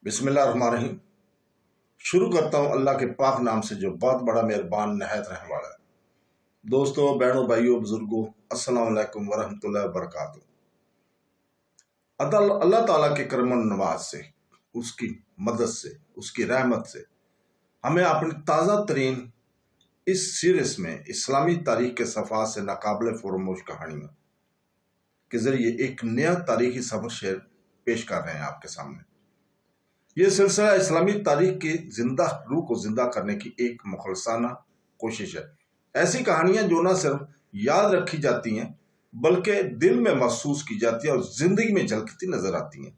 बिस्मिल्लाहिर्रहमानिर्रहीम। शुरू करता हूँ अल्लाह के पाक नाम से जो बहुत बड़ा मेहरबान नहायत रहने वाला है। दोस्तों, बहनों, भाइयों, बुजुर्गों, अस्सलाम वालेकुम वरहमतुल्लाहि वबरकातुहू। अल्लाह ताला के करम नवाज से, उसकी मदद से, उसकी रहमत से हमें अपनी ताज़ा तरीन इस सीरीज में इस्लामी तारीख के सफ़ा से नाकाबिल फरोमोश कहानियों के ज़रिए एक नया तारीखी सफ़र शेयर पेश कर रहे हैं आपके सामने। ये सिलसिला इस्लामी तारीख की जिंदा रूह को जिंदा करने की एक मुखलसाना कोशिश है। ऐसी कहानियां जो न सिर्फ याद रखी जाती हैं बल्कि दिल में महसूस की जाती है और जिंदगी में झलकती नजर आती हैं।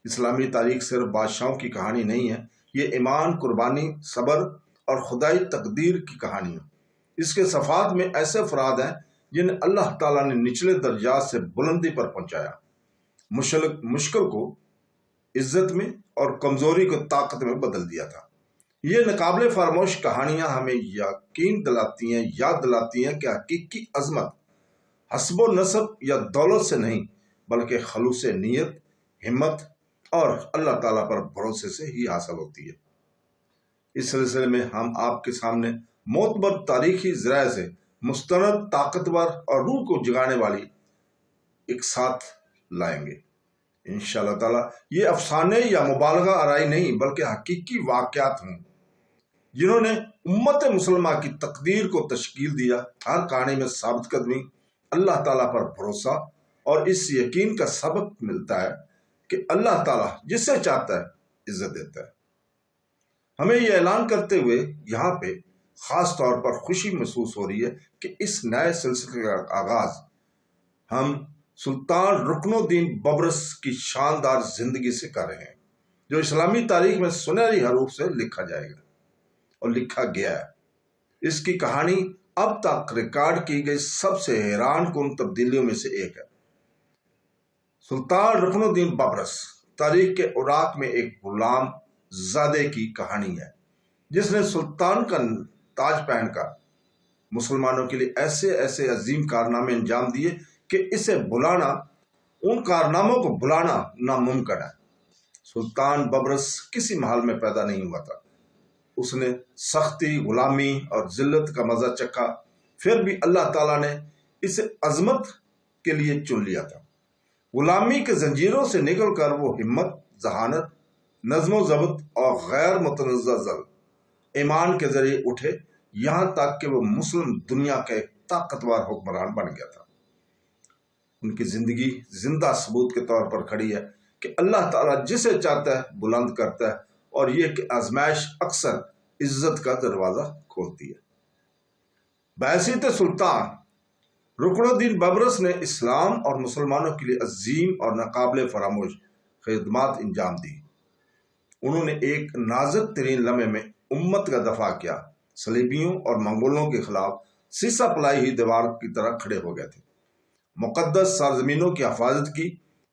इस्लामी तारीख सिर्फ बादशाहों की कहानी नहीं है, ये ईमान, कुर्बानी, सब्र और खुदाई तकदीर की कहानी है। इसके सफ़ात में ऐसे अफराद हैं जिन्हें अल्लाह ताला ने निचले दर्जात से बुलंदी पर पहुंचाया, मुश्किल को इज्जत में और कमजोरी को ताकत में बदल दिया था। ये नाकाबिल फरामोश कहानियां हमें याद दिलाती हैं कि हकीकी अजमत हस्बो नसब या दौलत से नहीं बल्कि खलूस नीयत, हिम्मत और अल्लाह ताला पर भरोसे से ही हासिल होती है। इस सिलसिले में हम आपके सामने मोतबर तारीखी ज़राए से मुस्तनद, ताकतवर और रूह को जगाने वाली एक साथ लाएंगे इंशाअल्लाह ताला। ये अफसाने या मुबालगा आराई नहीं बल्कि हकीकी वाक़यात हों जिन्होंने उम्मत मुसलमा की तकदीर को तश्कील दिया। हर कहानी में साबित कदमी, अल्लाह ताला पर भरोसा और इस यकीन का सबक मिलता है कि अल्लाह ताला जिसे चाहता है इज्जत देता है। हमें यह ऐलान करते हुए यहाँ पे ख़ास तौर पर खुशी महसूस हो रही है कि इस नए सिलसिले का आगाज़ हम सुल्तान रुकनुद्दीन बबरस की शानदार जिंदगी से कर रहे हैं, जो इस्लामी तारीख में सुनहरी हरूफ से लिखा जाएगा और लिखा गया है। इसकी कहानी अब तक रिकॉर्ड की गई सबसे हैरान कुन तब्दीलियों में से एक है। सुल्तान रुकनुद्दीन बबरस तारीख के उराक में एक गुलाम ज़ादे की कहानी है जिसने सुल्तान का ताज पहनकर मुसलमानों के लिए ऐसे ऐसे अजीम कारनामे अंजाम दिए कि इसे बुलाना, उन कारनामों को बुलाना नामुमकिन है। सुल्तान बबरस किसी महल में पैदा नहीं हुआ था। उसने सख्ती, गुलामी और जिल्लत का मजा चखा, फिर भी अल्लाह ताला ने इसे अजमत के लिए चुन लिया था। गुलामी के जंजीरों से निकलकर वो हिम्मत, जहानत, नज़्म ज़ब्त और गैर मुतनज़्ज़ल ईमान के जरिए उठे, यहाँ तक कि वो मुस्लिम दुनिया का एक ताकतवर हुक्मरान बन गया था। उनकी जिंदगी जिंदा सबूत के तौर पर खड़ी है कि अल्लाह ताला जिसे चाहता है बुलंद करता है और ये कि आजमाइश अक्सर इज्जत का दरवाजा खोलती है। बहसीत सुल्तान रुकनुद्दीन बबरस ने इस्लाम और मुसलमानों के लिए अजीम और नाकाबिल फरामोश खिदमात अंजाम दी। उन्होंने एक नाजुक तरीन लम्हे में उम्मत का दफा किया। सलीबियों और मंगोलों के खिलाफ सीसा पलाई ही दीवार की तरह खड़े हो गए थे। मुक़द्दस सरजमीनों की हिफाजत की,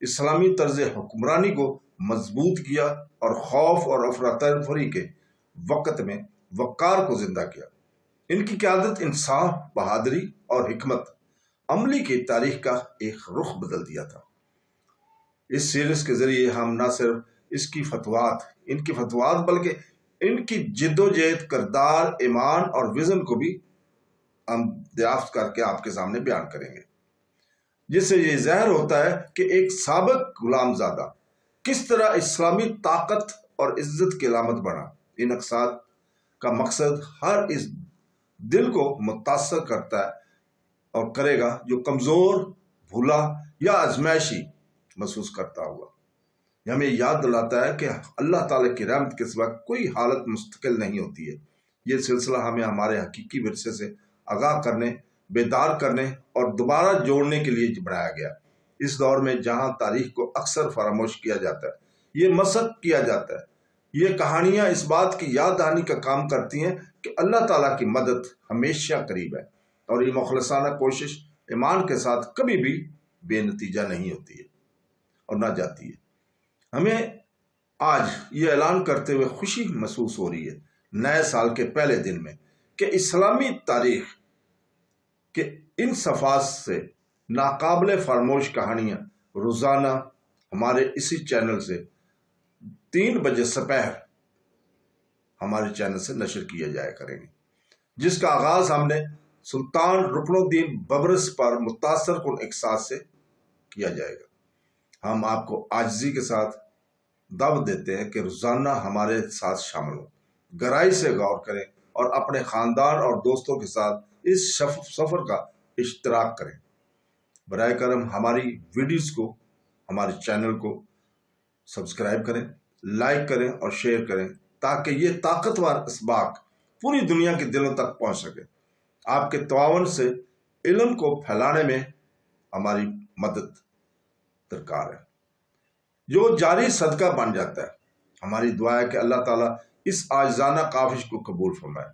इस्लामी तर्ज हुक्मरानी को मजबूत किया और खौफ और अफरा-तफरी के वक़्त में वक़ार को जिंदा किया। इनकी क़यादत इंसाफ, बहादुरी और हिकमत अमली की तारीख का एक रुख बदल दिया था। इस सीरीज़ के ज़रिए हम न सिर्फ इनकी फतवात बल्कि इनकी जिद्दोजहद, किरदार, ईमान और विज़न को भी हम दरियाफ्त करके आपके सामने बयान करेंगे, जिससे ये ज़ाहिर होता है कि एक साबिक गुलामज़ादा किस तरह इस्लामी ताकत और इज्जत की अलामत बना। इन अक़साद का मकसद हर इस दिल को मुतासर करता है और करेगा जो कमज़ोर, भूला या आजमाइशी महसूस करता हुआ। हमें याद दिलाता है कि अल्लाह ताला की रहमत के सिवा कोई हालत मुस्तकिल नहीं होती है। ये सिलसिला हमें हमारे हकीकी विरसे से आगाह करने, बेदार करने और दोबारा जोड़ने के लिए बनाया गया। इस दौर में जहां तारीख को अक्सर फरामोश किया जाता है, ये मसक किया जाता है, ये कहानियां इस बात की याद दहानी का काम करती हैं कि अल्लाह ताला की मदद हमेशा करीब है और ये मुखलसाना कोशिश ईमान के साथ कभी भी बेनतीजा नहीं होती है और ना जाती है। हमें आज ये ऐलान करते हुए खुशी महसूस हो रही है नए साल के पहले दिन में कि इस्लामी तारीख के इन सफ़ात से नाकाबिल फरामोश कहानियाँ रोज़ाना हमारे इसी चैनल से 3 بجے سپہر ہمارے چینل سے نشر کیا جایا کریں گے، جس کا آغاز ہم نے سلطان رکن الدین ببرس پر متاثر کن احساس سے کیا جائے گا۔ ہم آپ کو عاجزی کے ساتھ دعوت دیتے ہیں کہ روزانہ ہمارے ساتھ شامل ہوں، گہرائی سے غور کریں اور اپنے خاندان اور دوستوں کے ساتھ اس سفر کا اشتراک کریں۔ براہ کرم ہماری ویڈیوز کو، ہمارے چینل کو سبسکرائب کریں، لائک کریں اور شیئر کریں، تاکہ یہ طاقتور اسباق پوری دنیا کے دلوں تک پہنچ سکے۔ آپ کے تعاون سے علم کو پھیلانے میں ہماری مدد درکار ہے، جو جاری صدقہ بن جاتا ہے۔ ہماری دعا ہے کہ اللہ تعالیٰ اس عاجزانہ کاوش کو قبول فرمائے،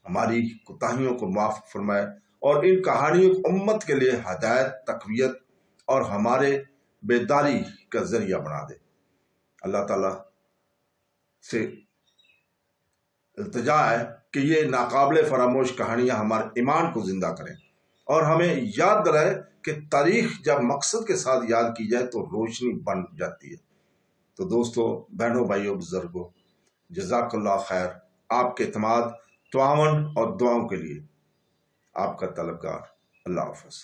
ہماری کوتاہیوں کو معاف فرمائے اور ان کہانیوں کو امت کے لیے ہدایت، تقویت اور ہمارے بیداری کا ذریعہ بنا دے۔ اللہ تعالیٰ سے التجا ہے کہ یہ ناقابل فراموش کہانیاں ہمارے ایمان کو زندہ کریں اور ہمیں یاد دلائے کہ تاریخ جب مقصد کے ساتھ یاد کی جائے تو روشنی بن جاتی ہے۔ تو دوستو، بہنوں، بھائیوں، بزرگوں، جزاک اللہ خیر۔ آپ کے اعتماد، تعاون اور دعاؤں کے لیے آپ کا طلبگار۔ اللہ حافظ۔